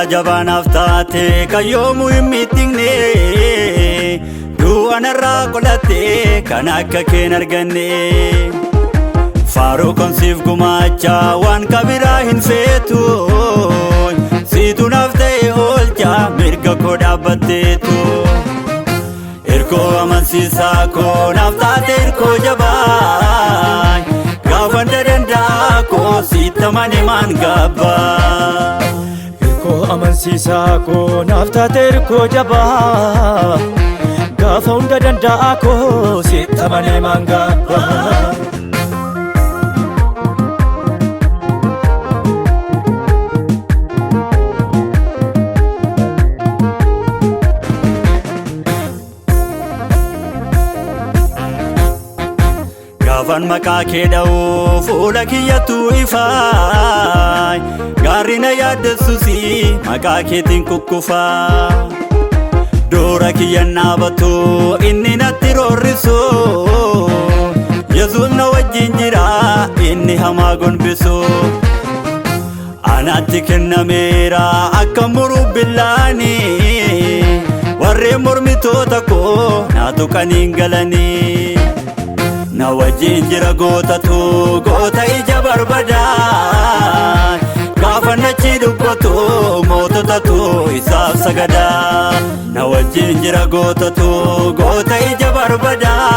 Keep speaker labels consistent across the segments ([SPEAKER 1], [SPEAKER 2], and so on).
[SPEAKER 1] jabaan aftaate kayyoomu himmiitingne du'anarraa qolate kan akka keen arganne faaruu konsiif gumaacha waan kabiraa hin feetu siitu naaf ta'e oolcha mirga koo dhaabbatteetu irkoo amansiisaa koo naaf taate irkoo jabaa gaafan danda'a koo sittaman himaan gabbaa
[SPEAKER 2] irkoo amansiisaa koo naaf taate irkoo jabaa gaafa hunda danda'a koo sittaman himaan gabbaa
[SPEAKER 1] gaafan maqaa kee dha'uu fuula kiyyattu ifaay gaarri na yaaddessusi maqaa keetiin kukkufaa dura kiyyan dhaabatu inni natti roorrisu Yesuus na wajjin jira inni hamaa gonbisu anatti kennameera akka muruu billaani warreen mormitoota koo naa tuqaniin galanii na wajjin jira gootatu goota ija barbadaa gaafa nachi dubbatu moototatu isaaf sagadaa na wajjin jira gootatu goota ija barbadaa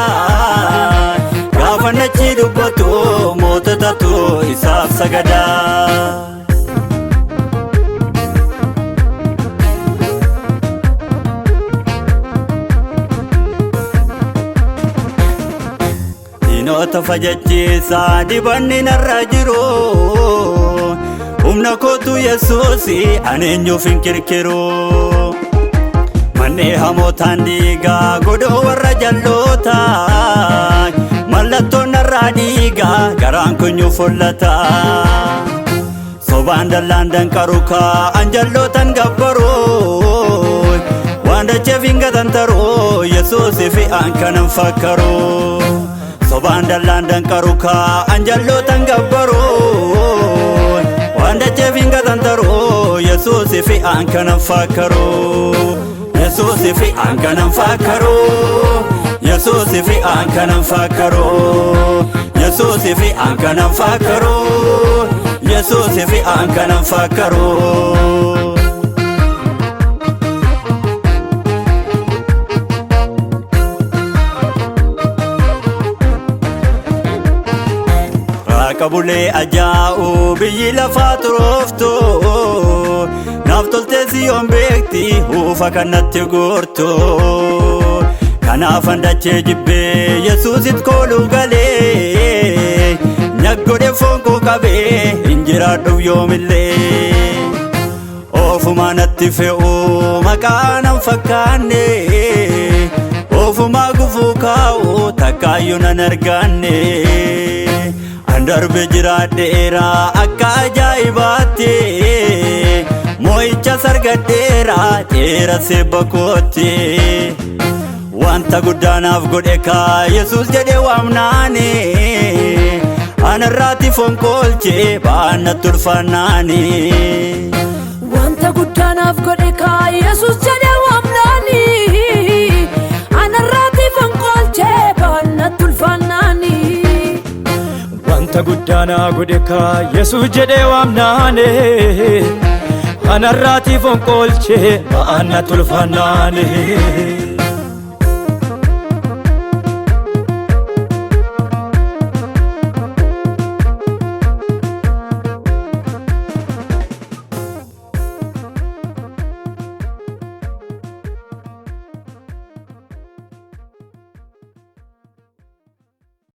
[SPEAKER 1] gaafa nachi dubbatu moototatu isaaf sagadaa Noota fajachiisa dibanni narra jiru humna kootu Yesuusi ani eenyuuf hin kirkiru mannee hamootaan dhiigaa godoo warra jalloota mallattoon narraa dhiigaa garaan kunyuuf hollata sobaan dallaan danqarukaa anjallootan gabbaru waan dacheef hin gatantaru Yesuusiif an kanan fakkaru sobaan dallaan danqarukaa anjallootan gabbaru waan dacheef hin gatantaru Yesuusiif an kanan fakkaru Yesuusiif an kanan fakkaru Yesuusiif an kanan fakkaru Yesuusiif an kanan fakkaru Yesuusiif an kanan fakkaru Kabulee ajaa'u biyyi lafaa turooftu naaf toltee siyoon beekti huufa kanatti goortu kanaafan dachee jibbee Yesuusit kooluu galee nyaggodhe foon koo qabee hin jiraadhuuf yoomillee ofumaa natti fe'u maqaa nan fakkaanne ofumaa gufuu kaa'u takkaayyuu nan arganne darbe jiraadheera akka ajaa'ibaatti moo'icha sargadheera dheera seebba kootti wanta guddaanaaf godhe kaa Yesuus jedhee waamnaani anarraatti foon koolchee baannatti ulfaannaani
[SPEAKER 3] wanta guddaanaaf godhe kaa Yesuus jedhee waamnaani anarraatti foon koolchee baannatti ulfaannaani
[SPEAKER 2] wanta guddaanaa godhe kaa Yesuus jedhee waamnaane anarraatti foon koolchee baannatti ulfaannaane